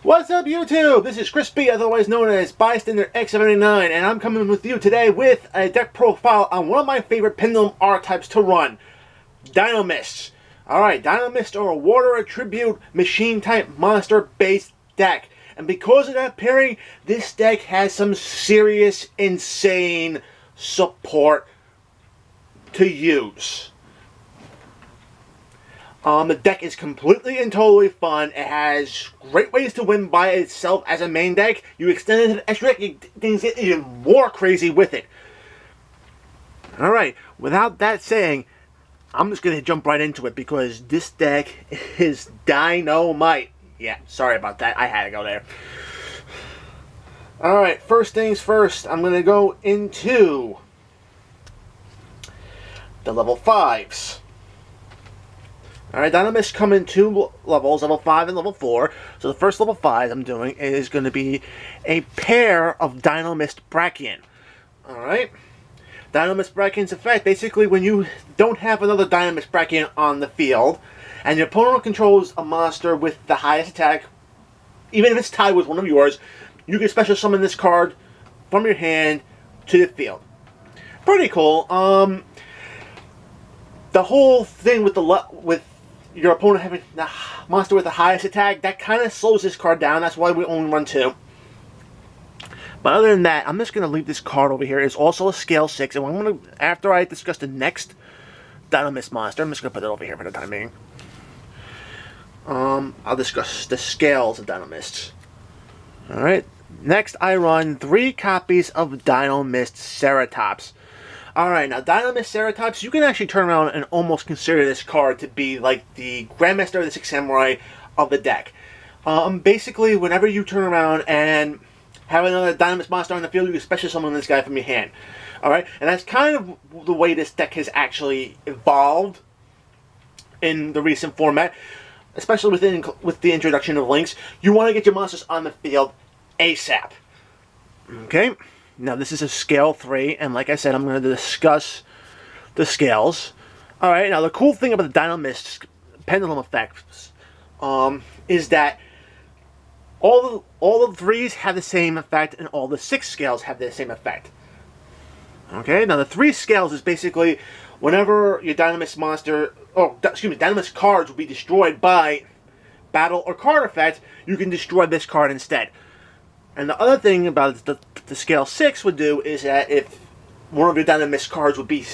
What's up, YouTube? This is Crispy, otherwise known as Bystander X79, and I'm coming with you today with a deck profile on one of my favorite Pendulum archetypes to run, Dinomist. Alright, Dinomist are a water attribute machine type monster based deck. And because of that pairing, this deck has some serious, insane support to use. The deck is completely and totally fun. It has great ways to win by itself as a main deck. You extend it to the extra deck, things get even more crazy with it. Alright, without that saying, I'm just going to jump right into it because this deck is dynamite. Yeah, sorry about that. I had to go there. Alright, first things first, I'm going to go into the level 5s. Alright, Dinomist come in two levels, level 5 and level 4. So the first level 5 I'm doing is going to be a pair of Dinomist Brachian. Alright? Dinomist Brachian's effect, basically when you don't have another Dinomist Brachian on the field, and your opponent controls a monster with the highest attack, even if it's tied with one of yours, you can special summon this card from your hand to the field. Pretty cool. The whole thing with your opponent having the monster with the highest attack, that kind of slows this card down. That's why we only run 2. But other than that, I'm just going to leave this card over here. It's also a scale 6. And I'm going to, after I discuss the next Dinomist monster, I'm just going to put it over here for the time being. I'll discuss the scales of Dinomists. Alright, next I run 3 copies of Dinomist Ceratops. Alright, now Dinomist Ceratops, you can actually turn around and almost consider this card to be like the Grandmaster of the Six Samurai of the deck. Basically, whenever you turn around and have another Dinomist monster on the field, you can special summon this guy from your hand. Alright, and that's kind of the way this deck has actually evolved in the recent format. Especially with the introduction of links. You want to get your monsters on the field ASAP. Okay? Now this is a scale 3, and like I said, I'm going to discuss the scales. Alright, now the cool thing about the Dinomist pendulum effects is that all the 3s have the same effect, and all the 6 scales have the same effect. Okay, now the 3 scales is basically whenever your Dinomist monster, Dinomist cards will be destroyed by battle or card effect, you can destroy this card instead. And the other thing about the scale 6 would do is that if one of your Dinomist cards would be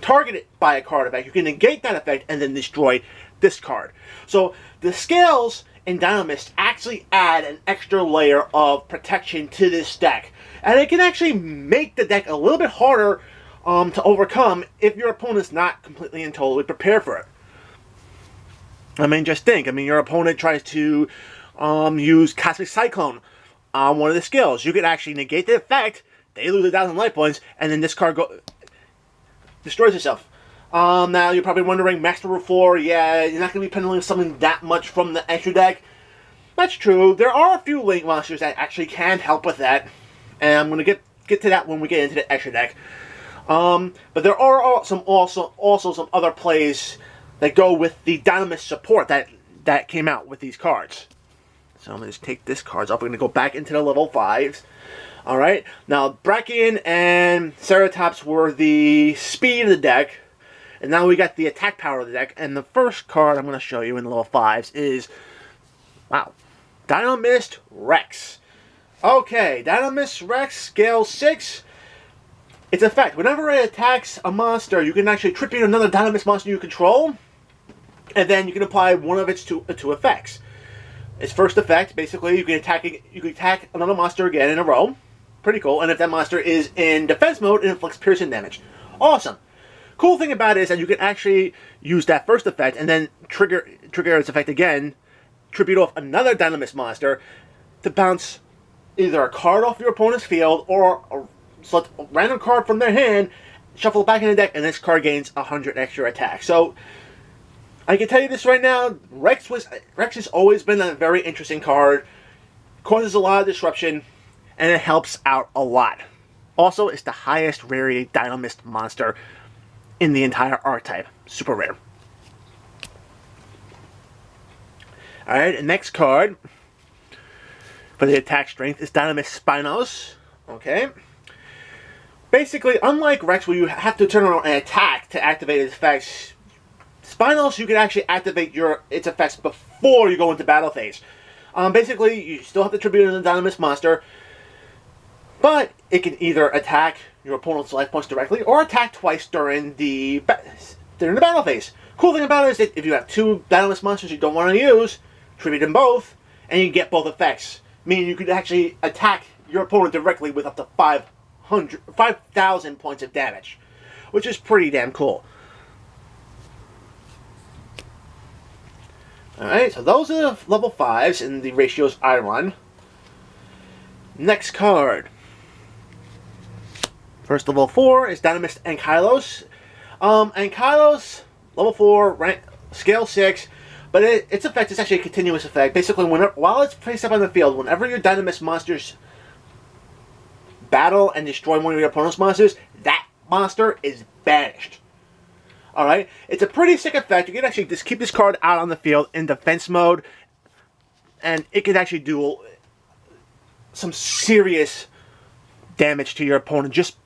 targeted by a card effect, you can negate that effect and then destroy this card. So the scales in Dinomist actually add an extra layer of protection to this deck. And it can actually make the deck a little bit harder to overcome if your opponent's not completely and totally prepared for it. I mean, just think. I mean, your opponent tries to use Cosmic Cyclone on one of the skills. You could actually negate the effect, they lose 1,000 life points, and then this card destroys itself. Now, you're probably wondering, Master Rule 4, yeah, you're not going to be pendulum something that much from the extra deck. That's true. There are a few Link monsters that actually can help with that, and I'm going to get to that when we get into the extra deck. But there are also some other plays that go with the Dinomist support that came out with these cards. So I'm going to just take this cards off. We're going to go back into the level 5s. Alright, now Brachian and Ceratops were the speed of the deck. And now we got the attack power of the deck. And the first card I'm going to show you in the level 5s is, wow, Dinomist Rex. Okay, Dinomist Rex, scale 6. Its effect, whenever it attacks a monster, you can actually tribute another Dinomist monster you control, and then you can apply one of its two effects. Its first effect, basically, you can attack another monster again in a row. Pretty cool. And if that monster is in defense mode, it inflicts piercing damage. Awesome. Cool thing about it is that you can actually use that first effect and then trigger its effect again, tribute off another Dinomist monster to bounce either a card off your opponent's field or select a random card from their hand, shuffle it back in the deck, and this card gains 100 extra attack. So, I can tell you this right now, Rex has always been a very interesting card, causes a lot of disruption, and it helps out a lot. Also, it's the highest rarity Dinomist monster in the entire archetype. Super rare. Alright, next card for the attack strength is Dinomist Spinos. Okay. Basically, unlike Rex, where you have to turn around and attack to activate its effects, Spinos, you can actually activate its effects before you go into battle phase. Basically, you still have to tribute in the Dinomist monster, but it can either attack your opponent's life points directly or attack twice during the battle phase. Cool thing about it is that if you have two Dinomist monsters you don't want to use, tribute them both, and you get both effects. Meaning you could actually attack your opponent directly with up to 5,000 points of damage, which is pretty damn cool. Alright, so those are the level 5s in the ratios I run. Next card. First level 4 is Dinomist Ankylos. Ankylos, level 4, rank, scale 6, but its effect is actually a continuous effect. Basically, while it's placed up on the field, whenever your Dinomist monsters battle and destroy one of your opponent's monsters, that monster is banished. Alright, it's a pretty sick effect. You can actually just keep this card out on the field in defense mode, and it can actually do some serious damage to your opponent just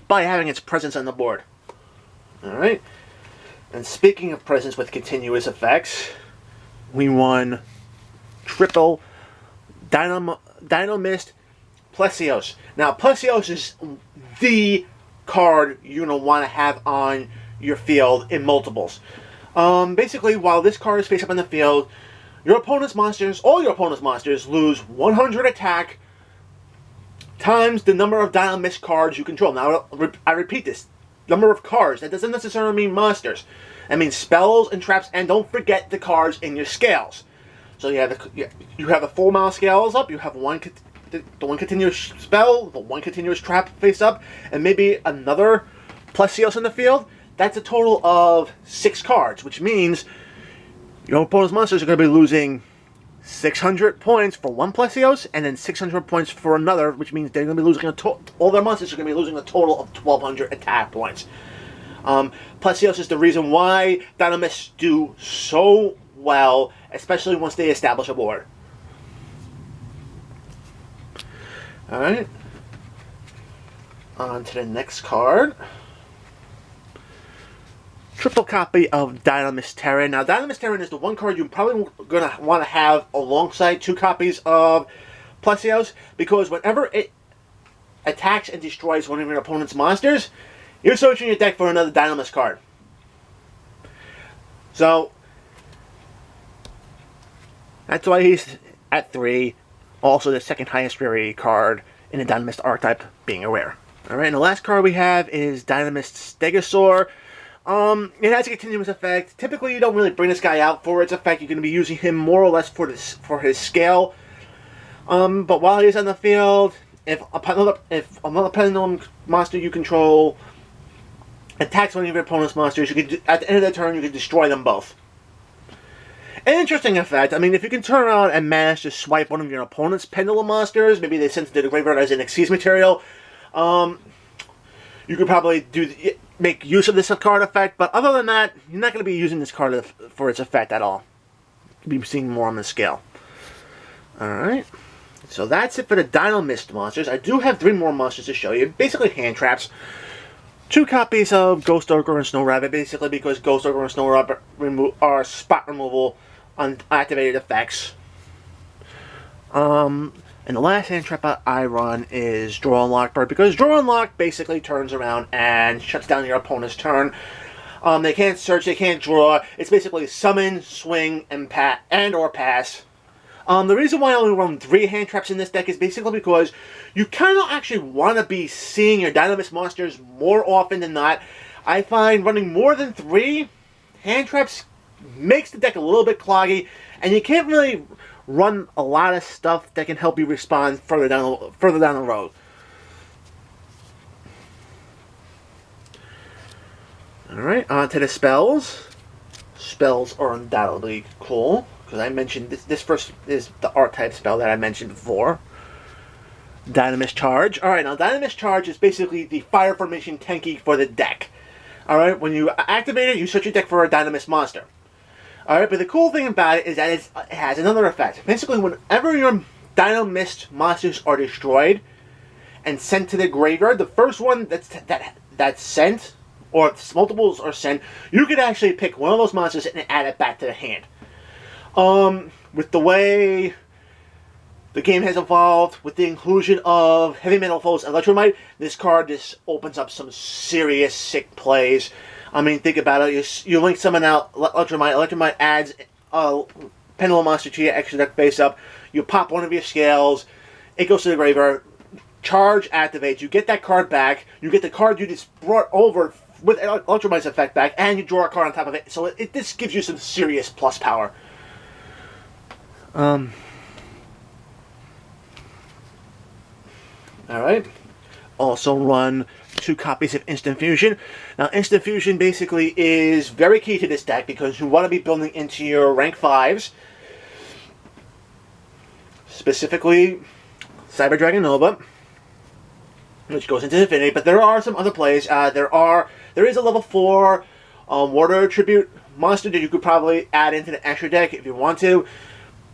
by having its presence on the board. Alright, and speaking of presence with continuous effects, we won triple Dinomist Plesios. Now, Plesios is the card you're going to want to have on your field in multiples. Basically, while this card is face up on the field, your opponent's monsters, all your opponent's monsters, lose 100 attack times the number of Dinomist cards you control. Now, I repeat this. Number of cards. That doesn't necessarily mean monsters. That means spells and traps, and don't forget the cards in your scales. So you have the full amount of scales up, you have the one continuous spell, the one continuous trap face up, and maybe another Plesios in the field. That's a total of 6 cards, which means your opponent's monsters are going to be losing 600 points for one Plesios, and then 600 points for another, which means they're going to be losing all their monsters are going to be losing a total of 1,200 attack points. Plesios is the reason why Dinomists do so well, especially once they establish a board. Alright. On to the next card. Triple copy of Dinomist Terran. Now, Dinomist Terran is the one card you're probably going to want to have alongside 2 copies of Plesios, because whenever it attacks and destroys one of your opponent's monsters, you're searching your deck for another Dinomist card. So, that's why he's at 3. Also the second highest rarity card in the Dinomist archetype, being aware. Alright, and the last card we have is Dinomist Stegosaur. It has a continuous effect. Typically, you don't really bring this guy out for its effect. You're going to be using him more or less for his scale. But while he's on the field, if another pendulum monster you control attacks one of your opponent's monsters, you can, at the end of the turn, you can destroy them both. An interesting effect. I mean, if you can turn around and manage to swipe one of your opponent's pendulum monsters, maybe they sent it to the graveyard as an Xyz material, you could probably make use of this card effect, but other than that, you're not going to be using this card for its effect at all. You'll be seeing more on the scale. Alright, so that's it for the Dinomist monsters. I do have 3 more monsters to show you. Basically hand traps. 2 copies of Ghost Ogre and Snow Rabbit, basically because Ghost Ogre and Snow Rabbit are spot removal on activated effects. And the last hand trap I run is Draw Unlock Bird, because Draw Unlock basically turns around and shuts down your opponent's turn. They can't search, they can't draw. It's basically summon, swing, and or pass. The reason why I only run 3 hand traps in this deck is basically because you kind of actually want to be seeing your Dinomist monsters more often than not. I find running more than 3 hand traps makes the deck a little bit cloggy, and you can't really run a lot of stuff that can help you respond further down the road. Alright, on to the spells. Spells are undoubtedly cool, because I mentioned this first is the R-type spell that I mentioned before. Dinomist Charge. Alright, now Dinomist Charge is basically the fire formation tanky for the deck. Alright, when you activate it, you search your deck for a Dinomist monster. Alright, but the cool thing about it is that it has another effect. Basically, whenever your Dinomist monsters are destroyed and sent to the graveyard, the first one that's sent, or if multiples are sent, you could actually pick one of those monsters and add it back to the hand. With the way the game has evolved, with the inclusion of Heavy Metal Foes and Electromite, this card just opens up some serious sick plays. I mean, think about it. You link someone out, Electromite. Electromite adds a Pendulum monster to your extra deck face up. You pop one of your scales. It goes to the graveyard. Charge activates. You get that card back. You get the card you just brought over with Electromite's effect back, and you draw a card on top of it. So this gives you some serious plus power. Alright. Also run 2 copies of Instant Fusion. Now, Instant Fusion basically is very key to this deck because you want to be building into your rank 5s. Specifically, Cyber Dragon Nova, which goes into Infinity, but there are some other plays. There is a level 4 Water Tribute monster that you could probably add into the extra deck if you want to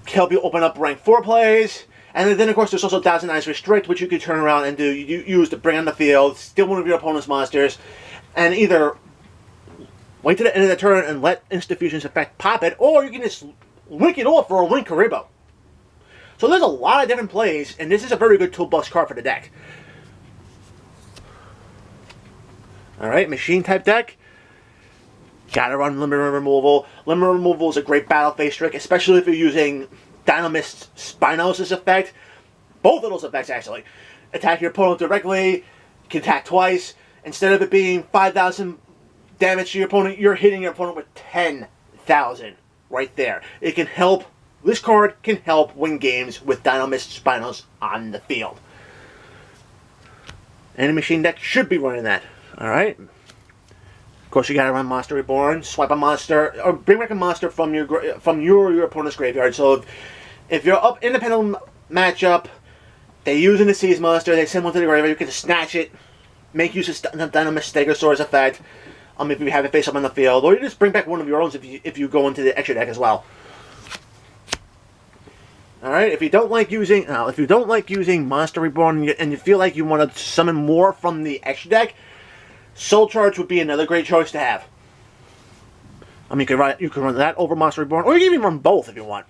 help you open up rank 4 plays. And then, of course, there's also Thousand Eyes Restrict, which you could turn around and use to bring on the field, steal one of your opponent's monsters, and either wait to the end of the turn and let Instant Fusion's effect pop it, or you can just link it off for a Link Karibo. So there's a lot of different plays, and this is a very good toolbox card for the deck. Alright, Machine-type deck. Gotta run Limit Removal. Limit Removal is a great battle phase trick, especially if you're using Dinomist Spinos' effect. Both of those effects, actually. Attack your opponent directly, can attack twice. Instead of it being 5,000 damage to your opponent, you're hitting your opponent with 10,000 right there. It can help. This card can help win games with Dinomist Spinos on the field. Any machine deck should be running that. Alright. Of course, you gotta run Monster Reborn, swipe a monster, or bring back a monster from your opponent's graveyard. So if you're up in the Pendulum matchup, they use an Seize monster, they send one to the graveyard, you can just snatch it, make use of the Dinomist Stegosaurus effect, if you have it face up on the field, or you just bring back one of your own if you go into the extra deck as well. Alright, if you don't like using Monster Reborn and you feel like you want to summon more from the extra deck, Soul Charge would be another great choice to have. You can run that over Monster Reborn, or you can even run both if you want.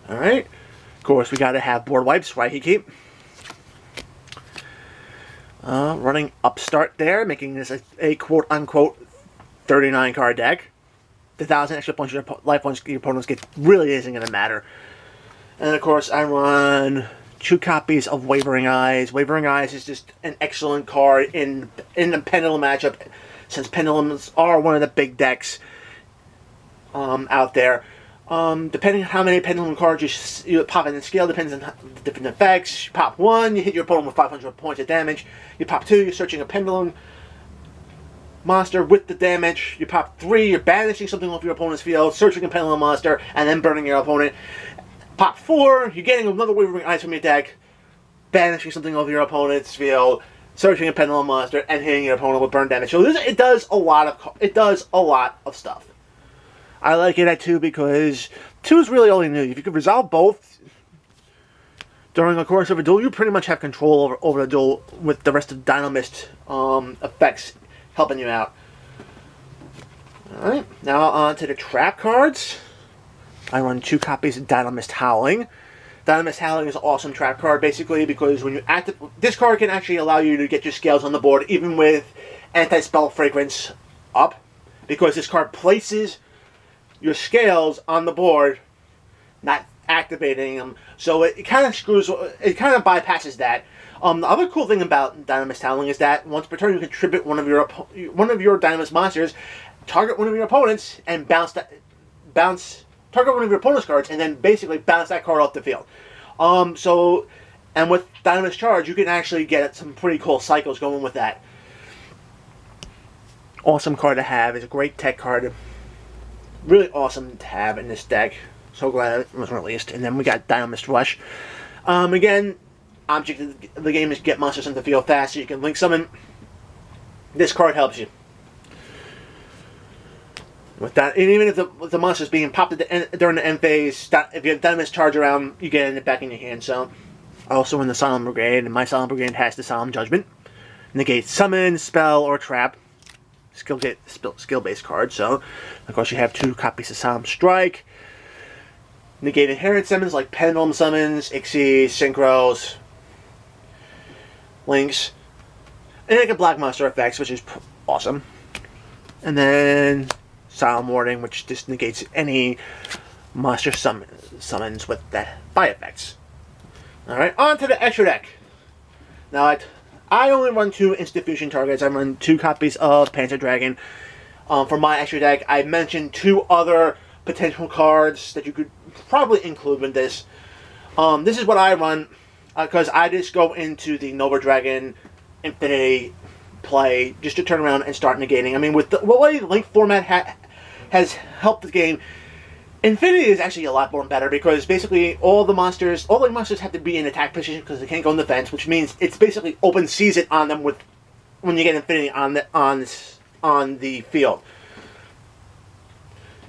Alright. Of course, we gotta have board wipes, right? He keep. Running Upstart there, making this a quote-unquote 39 card deck. The 1,000 extra points life points your opponents get really isn't going to matter. And of course, I run 2 copies of Wavering Eyes. Wavering Eyes is just an excellent card in the Pendulum matchup, since Pendulums are one of the big decks out there. Depending on how many Pendulum cards you pop in the scale, depends on the different effects. You pop 1, you hit your opponent with 500 points of damage. You pop 2, you're searching a Pendulum monster with the damage. You pop 3, you're banishing something off your opponent's field, searching a Pendulum monster, and then burning your opponent. Pop 4, you're getting another Wavering Eyes from your deck, banishing something off your opponent's field, searching a Pendulum monster, and hitting your opponent with burn damage. So it does a lot of stuff. I like it at 2 because 2 is really all you need. If you could resolve both during the course of a duel, you pretty much have control over the duel with the rest of the Dinomist effects helping you out. Alright, now on to the trap cards. I run 2 copies of Dinomist Howling. Dinomist Howling is an awesome trap card, basically, because when you activate... This card can actually allow you to get your scales on the board, even with Anti-Spell Fragrance up, because this card places your scales on the board, not activating them. So it kind of bypasses that. The other cool thing about Dinomist Howling is that once per turn you contribute one of your Dinomist monsters, target one of your opponents, and target one of your opponent's cards, and then basically bounce that card off the field. And with Dinomist Charge, you can actually get some pretty cool cycles going with that. Awesome card to have. It's a great tech card. Really awesome to have in this deck. So glad it was released. And then we got Dinomist Rush. Again, object of the game is get monsters into the field fast so you can link summon. This card helps you. With that, and even if the monster's being popped during the end phase, if you have Dinomist charge around, you get it back in your hand. So, also in the Solemn Brigade, and my Solemn Brigade has the Solemn Judgment. Negate summon, spell, or trap. Skill-based card. So, of course, you have 2 copies of Solemn Strike. Negate inherent summons like Pendulum Summons, Ixies, Synchros, Links. And you get Black Monster effects, which is awesome. And then Solemn Warning, which just negates any monster summons with that by effects. Alright, on to the extra deck. Now, I only run 2 Instant Fusion targets. I run 2 copies of Panzer Dragon. For my extra deck, I mentioned 2 other potential cards that you could probably include with this. This is what I run, because I just go into the Nova Dragon Infinity play just to turn around and start negating. I mean, with the way Link format has helped the game, Infinity is actually a lot more better, because basically all the Link monsters have to be in attack position because they can't go in defense, which means it's basically open season on them when you get Infinity on the field.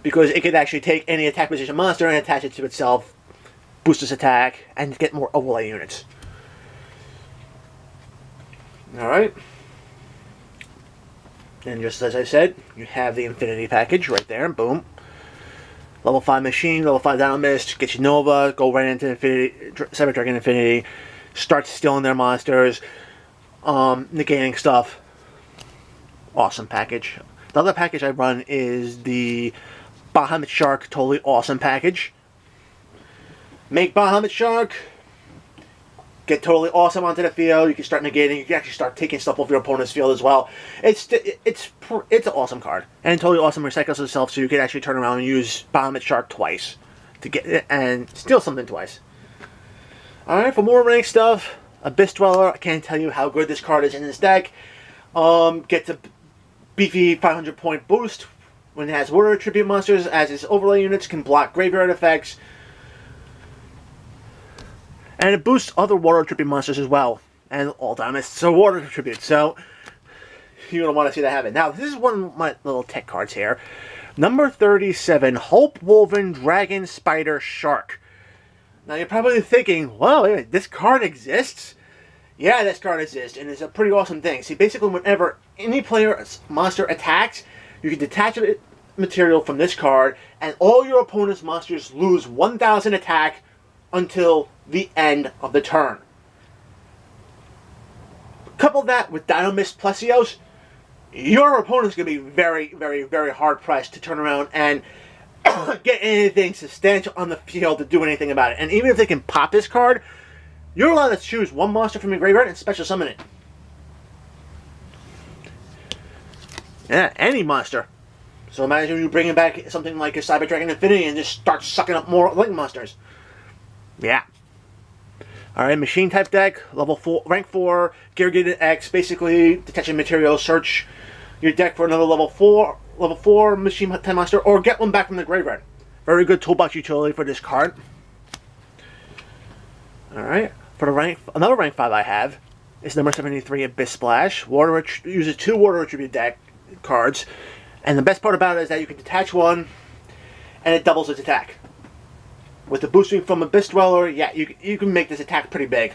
Because it could actually take any attack position monster and attach it to itself, boost its attack, and get more overlay units. Alright. And just as I said, you have the Infinity package right there, boom. Level 5 machine, level 5 Dinomist, get you Nova, go right into Infinity, Cyber Dragon Infinity, start stealing their monsters, negating stuff. Awesome package. The other package I run is the Bahamut Shark, totally awesome package. Make Bahamut Shark, get totally awesome onto the field. You can start negating. You can actually start taking stuff off your opponent's field as well. It's an awesome card, and totally awesome recycles itself, so you can actually turn around and use Bahamut Shark twice to get it and steal something twice. All right, for more rank stuff, Abyss Dweller. I can't tell you how good this card is in this deck. Gets a beefy 500-point boost when it has water attribute monsters, as its overlay units can block graveyard effects. And it boosts other water attribute monsters as well. And all Dinomists are water attributes, so you don't want to see that happen. Now, this is one of my little tech cards here. Number 37, Hope Woven Dragon Spider Shark. Now, you're probably thinking, well, wait, this card exists? Yeah, this card exists, and it's a pretty awesome thing. See, basically, whenever any player's monster attacks, you can detach material from this card, and all your opponent's monsters lose 1,000 attack until the end of the turn. Couple that with Dinomist Plesios, your opponent's going to be very, very, very hard pressed to turn around and get anything substantial on the field to do anything about it. And even if they can pop this card, you're allowed to choose one monster from your graveyard and special summon it. Yeah, any monster. So imagine you bringing back something like a Cyber Dragon Infinity and just start sucking up more Link monsters. Yeah. Alright, machine type deck, level 4, rank 4, gear gated X, basically detaching materials, search your deck for another level 4 machine type monster, or get one back from the graveyard. Very good toolbox utility for this card. Alright, for the another rank 5 I have is number 73, Abyss Splash. Uses 2 water attribute deck cards, and the best part about it is that you can detach one and it doubles its attack. With the boosting from Abyss Dweller, yeah, you can make this attack pretty big.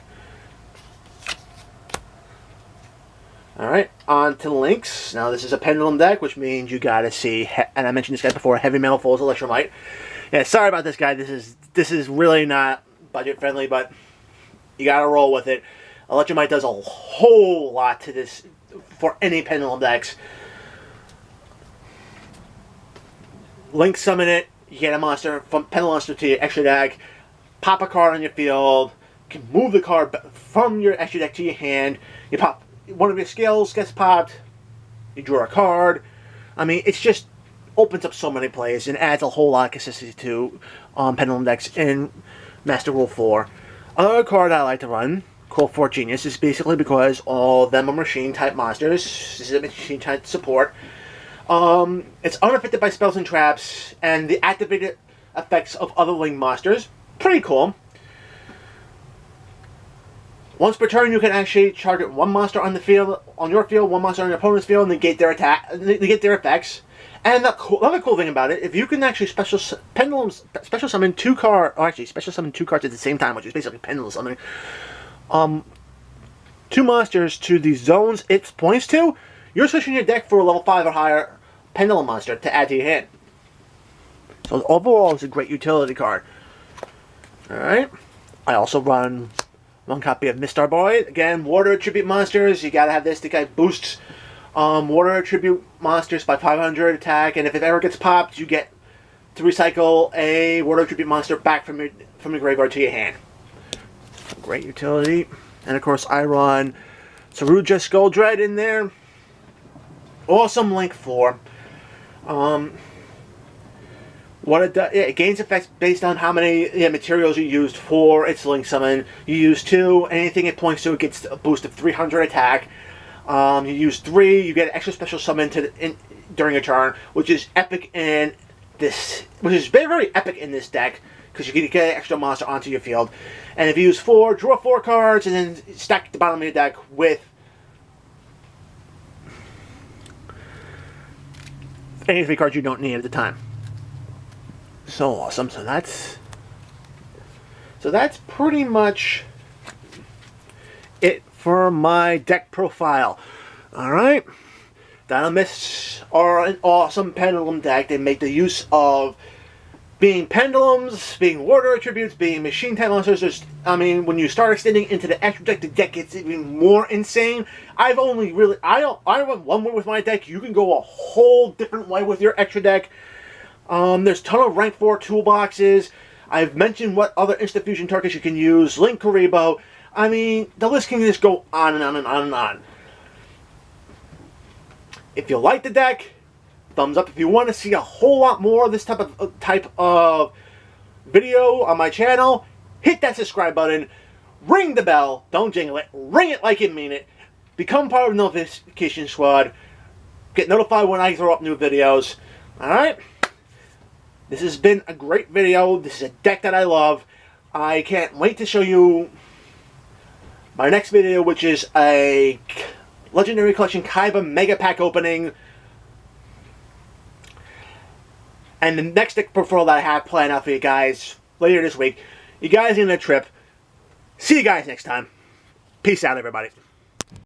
Alright, on to Links. Now this is a Pendulum deck, which means you gotta see, and I mentioned this guy before, Heavy Metal Falls Electromite. Yeah, sorry about this guy, this is really not budget friendly, but you gotta roll with it. Electromite does a whole lot to this for any Pendulum decks. Link summon it, you get a monster from Pendulum monster to your extra deck, pop a card on your field, you can move the card from your extra deck to your hand, you pop one of your skills, gets popped, you draw a card. I mean, it's just opens up so many plays and adds a whole lot of consistency to Pendulum decks in Master Rule 4. Another card I like to run, Core 4 Genius, is basically because all of them are machine type monsters. This is a machine type support. It's unaffected by spells and traps, and the activated effects of other Link monsters. Pretty cool. Once per turn, you can actually target one monster on the field, on your field, one monster on your opponent's field, and negate their effects. And the other cool thing about it, if you can actually special summon two cards at the same time, which is basically pendulum summoning, two monsters to the zones it points to, you're switching your deck for a level 5 or higher pendulum monster to add to your hand. So overall, it's a great utility card. Alright. I also run one copy of Mistar Boy. Again, water attribute monsters. You gotta have this. The guy boosts water attribute monsters by 500 attack, and if it ever gets popped, you get to recycle a water attribute monster back from your graveyard to your hand. Great utility. And of course, I run Saruja Skull Dread in there. Awesome Link 4. What it does, it gains effects based on how many materials you used for its Link Summon. You use 2, anything it points to, it gets a boost of 300 attack. You use 3, you get an extra special summon during a turn, which is epic in this, which is very, very epic in this deck, because you can get an extra monster onto your field. And if you use 4, draw 4 cards, and then stack the bottom of your deck with any 3 cards you don't need at the time. So awesome. So that's pretty much it for my deck profile. Alright. Dinomists are an awesome pendulum deck. They make the use of being pendulums, being water attributes, being machine type monsters. I mean, when you start extending into the extra deck, the deck gets even more insane. I went one way with my deck. You can go a whole different way with your extra deck. There's a ton of rank 4 toolboxes. I've mentioned what other instant fusion targets you can use. Link Karibo. I mean, the list can just go on and on and on and on. If you like the deck, thumbs up. If you want to see a whole lot more of this type of video on my channel, hit that subscribe button. Ring the bell. Don't jingle it. Ring it like you mean it. Become part of the notification squad. Get notified when I throw up new videos. Alright? This has been a great video. This is a deck that I love. I can't wait to show you my next video, which is a Legendary Collection Kaiba Mega Pack opening. And the next deck profile that I have planned out for you guys later this week. You guys in a trip. See you guys next time. Peace out, everybody.